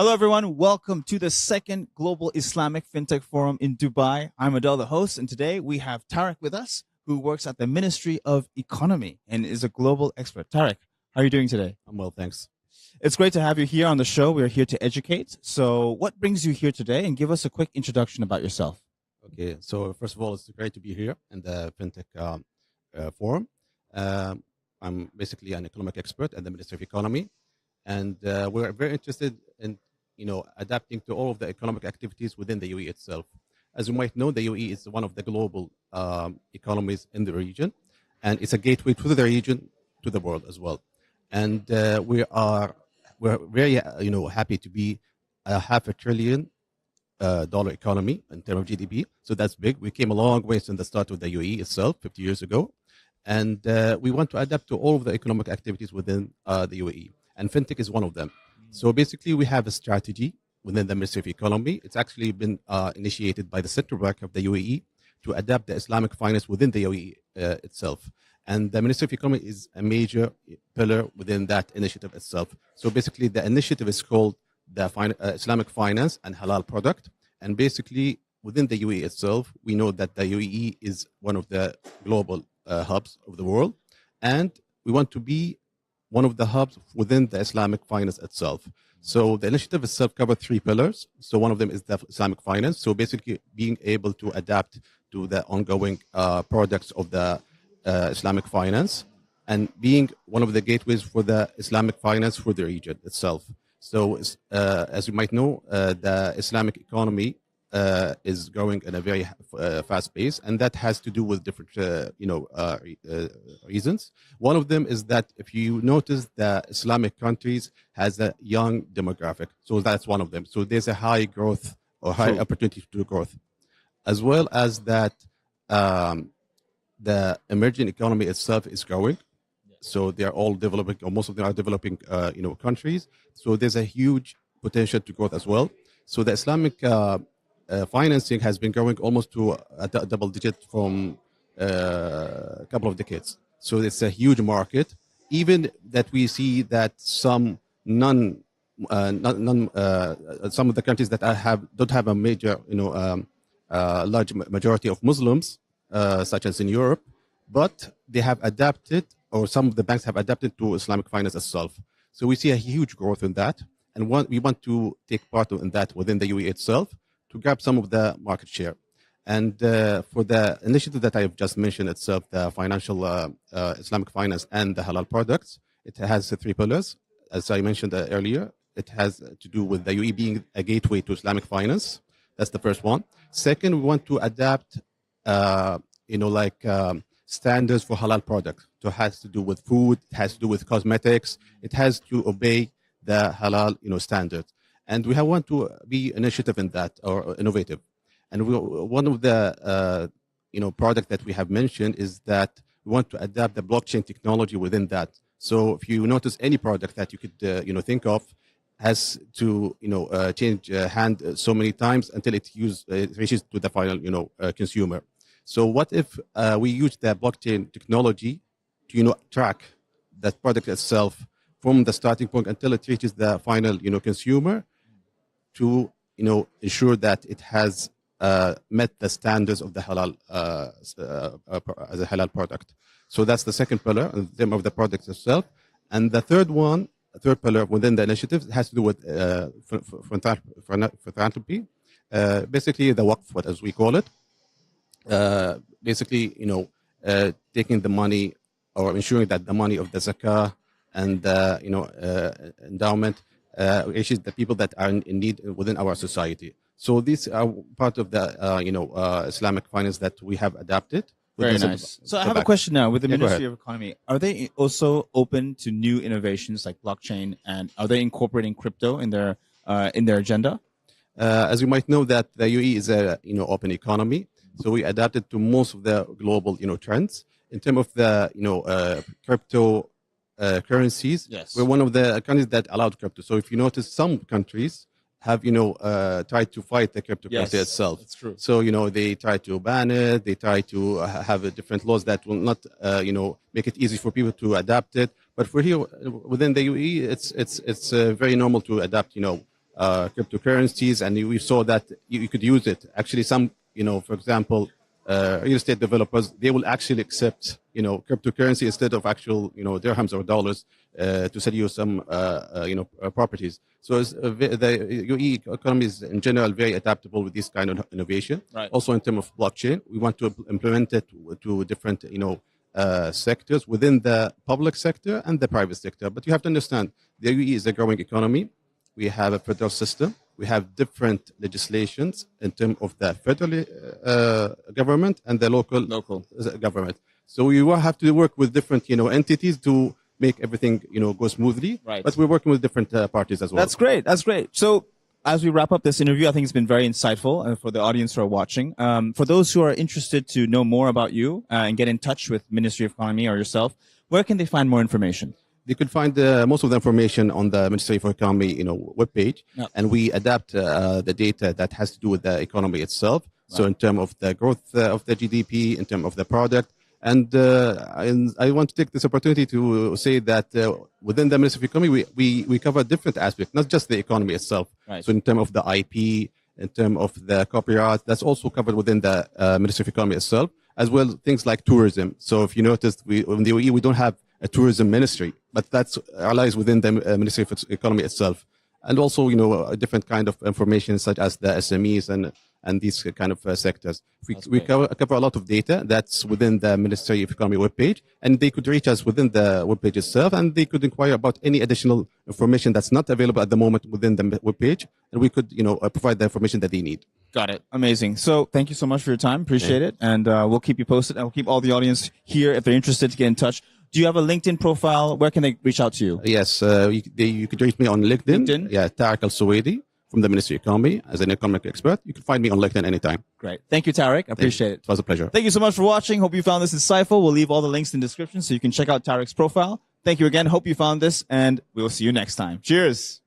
Hello, everyone. Welcome to the second Global Islamic FinTech Forum in Dubai. I'm Adel, the host, and today we have Tariq with us, who works at the Ministry of Economy and is a global expert. Tariq, how are you doing today? I'm well, thanks. It's great to have you here on the show. We're here to educate. So what brings you here today? And give us a quick introduction about yourself. Okay, so first of all, it's great to be here in the FinTech Forum. I'm basically an economic expert at the Ministry of Economy, and we're very interested in adapting to all of the economic activities within the UAE itself. As you might know, the UAE is one of the global economies in the region, and it's a gateway to the region, to the world as well. And we're very happy to be a $500 billion dollar economy in terms of GDP. So that's big. We came a long way since the start of the UAE itself 50 years ago. And we want to adapt to all of the economic activities within the UAE. And fintech is one of them. So basically, we have a strategy within the Ministry of Economy. It's actually been initiated by the Central Bank of the UAE to adapt the Islamic finance within the UAE itself. And the Ministry of Economy is a major pillar within that initiative itself. So basically, the initiative is called the Islamic Finance and Halal Product. And basically, within the UAE itself, we know that the UAE is one of the global hubs of the world. And we want to be one of the hubs within the Islamic finance itself. So the initiative itself covers 3 pillars. So one of them is the Islamic finance. So basically being able to adapt to the ongoing products of the Islamic finance and being one of the gateways for the Islamic finance for the region itself. So as you might know, the Islamic economy is growing in a very fast pace, and that has to do with different reasons. One of them is that if you notice, the Islamic countries has a young demographic, so that's one of them. So there's a high growth or high opportunity to growth, as well as that the emerging economy itself is growing. So they're all developing, or most of them are developing, countries. So there's a huge potential to growth as well. So the Islamic financing has been growing almost to a double digit from a couple of decades. So it's a huge market. Even that we see that some some of the countries that don't have a major, large majority of Muslims, such as in Europe, but they have adapted, or some of the banks have adapted to Islamic finance itself. So we see a huge growth in that, and we want to take part in that within the UAE itself to grab some of the market share. And for the initiative that I have just mentioned itself, the financial Islamic finance and the halal products, it has 3 pillars. As I mentioned earlier, it has to do with the UAE being a gateway to Islamic finance. That's the first one. Second, we want to adapt, standards for halal products. So it has to do with food, it has to do with cosmetics, it has to obey the halal, standards. And we want to be initiative in that, or innovative. And one of the product that we have mentioned is that we want to adapt the blockchain technology within that. So if you notice, any product that you could think of has to change hand so many times until it reaches to the final consumer. So what if we use the blockchain technology to track that product itself from the starting point until it reaches the final consumer, to ensure that it has met the standards of the halal as a halal product. So that's the second pillar in terms of the product itself. And the third pillar within the initiative has to do with philanthropy, basically the waqf, as we call it. Taking the money, or ensuring that the money of the zakah and the endowment reaches the people that are in need within our society. So these are part of the Islamic finance that we have adapted. Very nice. So I have a question now. With the Ministry of Economy, are they also open to new innovations like blockchain, and are they incorporating crypto in their agenda? As you might know, that the UAE is a open economy, so we adapted to most of the global trends in terms of the crypto currencies. Yes. We're one of the countries that allowed crypto. So if you notice, some countries have tried to fight the cryptocurrency itself. That's true. So they try to ban it. They try to have different laws that will not make it easy for people to adapt it. But for here within the UAE, it's very normal to adapt cryptocurrencies, and we saw that you could use it. Actually, some, for example, real estate developers, they will actually accept, cryptocurrency instead of actual, dirhams or dollars to sell you some, properties. So the UAE economy is in general very adaptable with this kind of innovation. Right. Also in terms of blockchain, we want to implement it to different, sectors within the public sector and the private sector. But you have to understand, the UAE is a growing economy. We have a federal system. We have different legislations in terms of the federal government and the local government. So we will have to work with different, entities to make everything, go smoothly. Right. But we're working with different parties as well. That's great. That's great. So as we wrap up this interview, I think it's been very insightful for the audience who are watching. For those who are interested to know more about you and get in touch with Ministry of Economy or yourself, where can they find more information? They could find most of the information on the Ministry of Economy, webpage, Yep. and we adapt the data that has to do with the economy itself. Right. So in terms of the growth of the GDP, in terms of the product, and I want to take this opportunity to say that within the Ministry of Economy, we cover different aspects, not just the economy itself. Right. So in terms of the IP, in terms of the copyright, that's also covered within the Ministry of Economy itself, as well things like tourism. So if you noticed, in the UAE, we don't have a tourism ministry, but that's lies within the Ministry of Economy itself. And also, a different kind of information such as the SMEs and these kind of sectors. We cover a lot of data that's within the Ministry of Economy webpage, and they could reach us within the webpage itself, and they could inquire about any additional information that's not available at the moment within the webpage, and we could, provide the information that they need. Got it. Amazing. So thank you so much for your time. Appreciate it. And we'll keep you posted, and we'll keep all the audience here if they're interested to get in touch. Do you have a LinkedIn profile? Where can they reach out to you? Yes, you could reach me on LinkedIn. Yeah, Tariq Alsuwaidi from the Ministry of Economy as an economic expert. You can find me on LinkedIn anytime. Great. Thank you, Tariq. I appreciate it. It was a pleasure. Thank you so much for watching. Hope you found this insightful. We'll leave all the links in the description so you can check out Tariq's profile. Thank you again. Hope you found this, and we'll see you next time. Cheers.